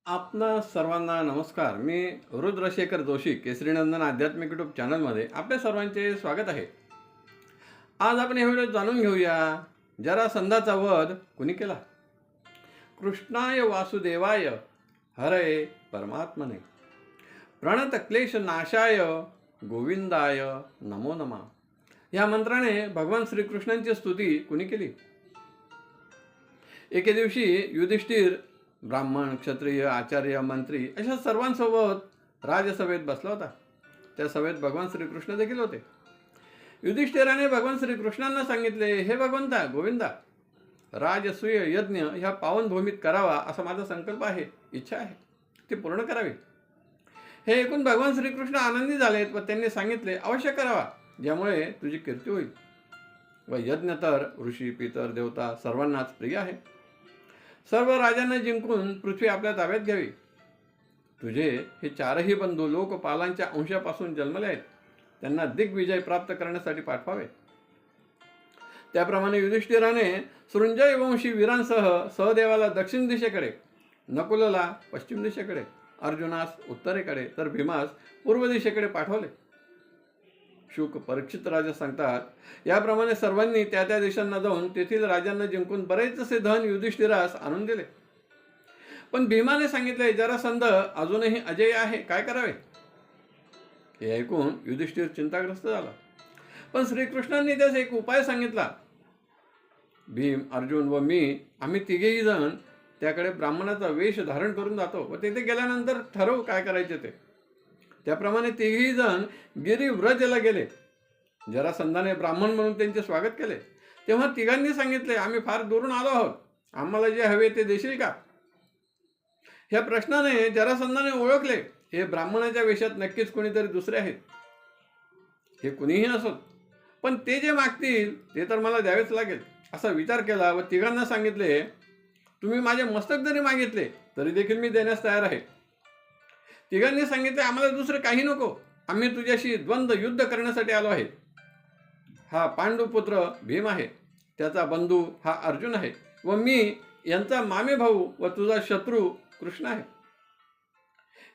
आपणा सर्वांना नमस्कार. मी रुद्रशेखर जोशी, केसरीनंदन आध्यात्मिक यूट्यूब चॅनलमध्ये आपल्या सर्वांचे स्वागत आहे. आज आपण या व्हिडिओत जाणून घेऊया, जरासंधाचा वध कुणी केला. कृष्णाय वासुदेवाय हरये परमात्मने प्रणत क्लेश नाशाय गोविंदाय नमो नमः. या मंत्राने भगवान श्रीकृष्णांची स्तुती कुणी केली. एके दिवशी युधिष्ठिर ब्राह्मण, क्षत्रिय, आचार्य, मंत्री अशा सर्वांसोबत राजसभेत बसला होता. त्या सभेत भगवान श्रीकृष्ण देखील होते. युधिष्ठिराने भगवान श्रीकृष्णांना सांगितले, हे भगवंता गोविंदा, राजसूय यज्ञ ह्या पावनभूमीत करावा असा माझा संकल्प आहे, इच्छा आहे, ती पूर्ण करावी. हे ऐकून भगवान श्रीकृष्ण आनंदी झालेत व त्यांनी सांगितले, अवश्य करावा, ज्यामुळे तुझी कीर्ती होईल. व यज्ञ तर ऋषी, पितर, देवता सर्वांनाच प्रिय आहे. सर्व राजांना जिंकून पृथ्वी आपल्या ताब्यात घ्यावी. तुझे हे चारही बंधू लोकपालांच्या अंशापासून जन्मले आहेत, त्यांना दिग्विजय प्राप्त करण्यासाठी पाठवावे. त्याप्रमाणे युधिष्ठिराने सृंजय वंशी वीरांसह सहदेवाला दक्षिण दिशेकडे, नकुलला पश्चिम दिशेकडे, अर्जुनास उत्तरेकडे तर भीमास पूर्व दिशेकडे पाठवले. शुक परीक्षित राजा सांगतात, याप्रमाणे सर्वांनी त्या त्या देशांना जाऊन तेथील राजांना जिंकून बरेचसे धन युधिष्ठिरास आणून दिले. पण भीमाने सांगितले, जरासंध अजूनही अजय आहे, काय करावे. हे ऐकून युधिष्ठिर चिंताग्रस्त झाला. पण श्रीकृष्णांनी त्यास एक उपाय सांगितला. भीम, अर्जुन व मी आम्ही तिघेही जण त्याकडे ब्राह्मणाचा वेश धारण करून जातो व तेथे गेल्यानंतर ठरवू काय करायचे ते. त्याप्रमाणे तिघेही जण गिरिव्रजला गेले. जरासंधाने ब्राह्मण म्हणून त्यांचे स्वागत केले. तेव्हा तिघांनी सांगितले, आम्ही फार दुरून आलो आहोत, आम्हाला जे हवे ते देशील का. ह्या प्रश्नाने जरासंधाने ओळखले, हे ब्राह्मणाच्या वेशात नक्कीच कोणीतरी दुसरे आहेत. हे कुणीही असोत, पण ते जे मागतील ते तर मला द्यावेच लागेल असा विचार केला व तिघांना सांगितले, तुम्ही माझे मस्तक जरी मागितले तरी देखील मी देण्यास तयार आहे. तिघांनी सांगितले, आम्हाला दुसरे काही नको, आम्ही तुझ्याशी द्वंद्व युद्ध करण्यासाठी आलो आहे. हा पांडुपुत्र भीम आहे, त्याचा बंधू हा अर्जुन आहे व मी यांचा मामे भाऊ व तुझा शत्रू कृष्ण आहे.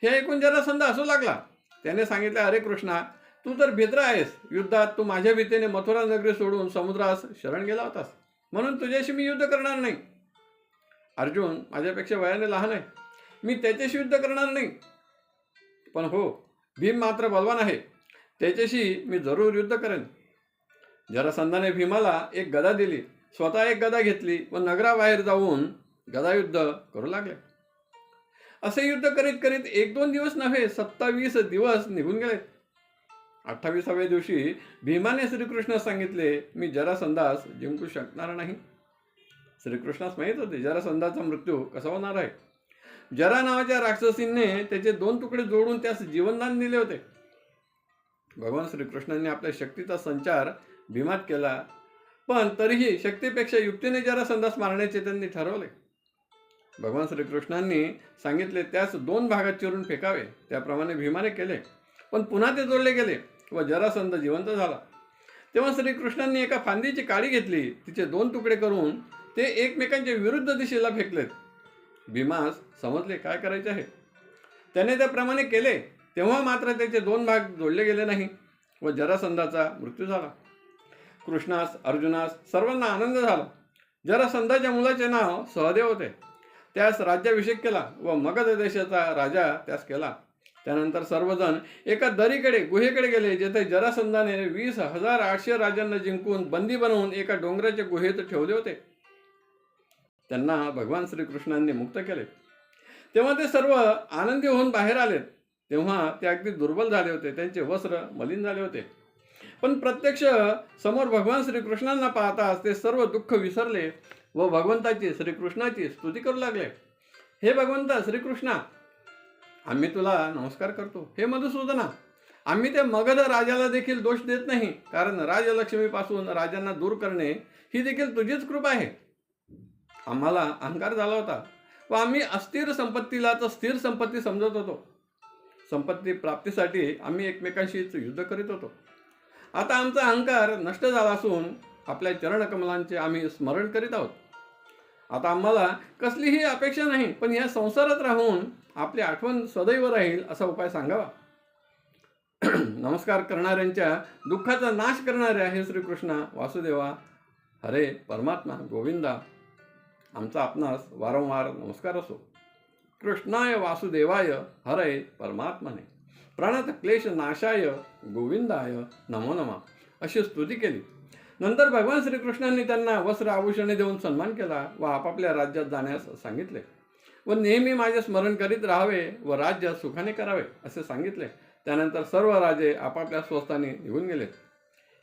हे ऐकून जरासंध हसू लागला. त्याने सांगितले, अरे कृष्णा, तू तर भित्र आहेस. युद्धात तू माझ्या भीतीने मथुरा नगरी सोडून समुद्रास शरण गेला होतास, म्हणून तुझ्याशी मी युद्ध करणार नाही. अर्जुन माझ्यापेक्षा वयाने लहान आहे, मी त्याच्याशी युद्ध करणार नाही. पण हो, भीम मात्र बलवान आहे, त्याच्याशी मी जरूर युद्ध करेन. जरासंधाने भीमाला एक गदा दिली, स्वतः एक गदा घेतली व नगराबाहेर जाऊन गदायुद्ध करू लागले. असे युद्ध करीत करीत 1-2 दिवस नव्हे 27 दिवस निघून गेले. 28व्या दिवशी भीमाने श्रीकृष्णास सांगितले, मी जरासंधास जिंकू शकणार नाही. श्रीकृष्णास माहीत होते जरासंधाचा मृत्यू कसा होणार आहे. जरा नावाच्या राक्षसीने त्याचे 2 तुकडे जोडून त्यास जीवनदान दिले होते. भगवान श्रीकृष्णांनी आपल्या शक्तीचा संचार भीमात केला, पण तरीही शक्तीपेक्षा युक्तीने जरासंधास मारण्याचे त्यांनी ठरवले. भगवान श्रीकृष्णांनी सांगितले त्यास 2 भागात चिरून फेकावे. त्याप्रमाणे भीमाने केले, पण पुन्हा ते जोडले गेले व जरासंध जिवंत झाला. तेव्हा श्रीकृष्णांनी एका फांदीची काडी घेतली, तिचे 2 तुकडे करून ते एकमेकांच्या विरुद्ध दिशेला फेकलेत. भीमास समजले काय करायचे आहे. त्याने त्याप्रमाणे केले. तेव्हा मात्र त्याचे 2 भाग जोडले गेले नाही व जरासंधाचा मृत्यू झाला. कृष्णास, अर्जुनास सर्वांना आनंद झाला. जरासंधाच्या मुलाचे नाव सहदेव होते. त्यास राज्याभिषेक केला व मगध देशाचा राजा त्यास केला. त्यानंतर सर्वजण एका दरीकडे, गुहेकडे गेले, जेथे जरासंधाने 20,800 राजांना जिंकून बंदी बनवून एका डोंगराच्या गुहेत ठेवले होते. त्यांना भगवान श्रीकृष्णांनी मुक्त केले. तेव्हा ते सर्व आनंदी होऊन बाहेर आले. तेव्हा ते अगदी दुर्बल झाले होते, त्यांचे वस्त्र मलिन झाले होते. पण प्रत्यक्ष समोर भगवान श्रीकृष्णांना पाहताच ते सर्व दुःख विसरले व भगवंताची, श्रीकृष्णाची स्तुती करू लागले. हे भगवंता श्रीकृष्णा, आम्ही तुला नमस्कार करतो. हे मधुसूदना, आम्ही त्या मगध राजाला देखील दोष देत नाही, कारण राजलक्ष्मीपासून राजांना दूर करणे ही देखील तुझीच कृपा आहे. आम्हाला अहंकार झाला होता व आम्ही अस्थिर संपत्तीलाच स्थिर संपत्ती समजत होतो. संपत्ती प्राप्तीसाठी आम्ही एकमेकांशीच युद्ध करीत होतो. आता आमचा अहंकार नष्ट झाला असून आपल्या चरणकमलांचे आम्ही स्मरण करीत आहोत. आता आम्हाला कसलीही अपेक्षा नाही, पण या संसारात राहून आपली आठवण सदैव राहील असा उपाय सांगावा. नमस्कार करणाऱ्यांच्या दुःखाचा नाश करणाऱ्या हे श्रीकृष्णा वासुदेवा, हरे परमात्मा गोविंदा, आमचा आपणास वारंवार नमस्कार असो. कृष्णाय वासुदेवाय हरे परमात्मने प्रणत क्लेश नाशाय गोविंदाय नमो नमः अशी स्तुती केली. नंतर भगवान श्रीकृष्णांनी त्यांना वस्त्र आभूषणे देऊन सन्मान केला व आपापल्या राज्यात जाण्यास सांगितले व नेहमी माझे स्मरण करीत राहावे व राज्य सुखाने करावे असे सांगितले. त्यानंतर सर्व राजे आपापल्या स्वस्थानी निघून गेले.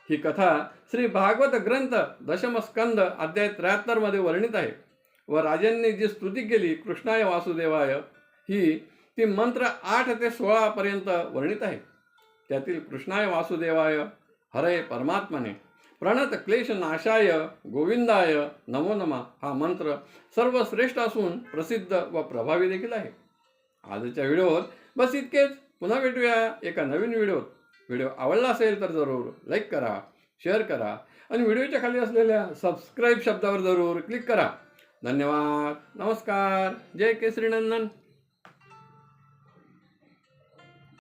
ही कथा श्री भागवत ग्रंथ दशमस्कंद अध्याय 73 मध्ये वर्णित आहे व राजांनी जी स्तुती केली कृष्णाय वासुदेवाय ही ती मंत्र 8 ते 16 पर्यंत वर्णित आहे. त्यातील कृष्णाय वासुदेवाय हरे परमात्मने प्रणत क्लेश नाशाय गोविंदाय नमो नमः हा मंत्र सर्वश्रेष्ठ असून प्रसिद्ध व प्रभावी देखील आहे. आजच्या व्हिडिओत बस इतकेच. पुन्हा भेटूया एका नवीन व्हिडिओत. व्हिडिओ आवडला असेल तर जरूर लाईक करा, शेअर करा आणि व्हिडिओच्या खाली असलेल्या सबस्क्राईब शब्दावर जरूर क्लिक करा. धन्यवाद. नमस्कार. जय केसरी नंदन.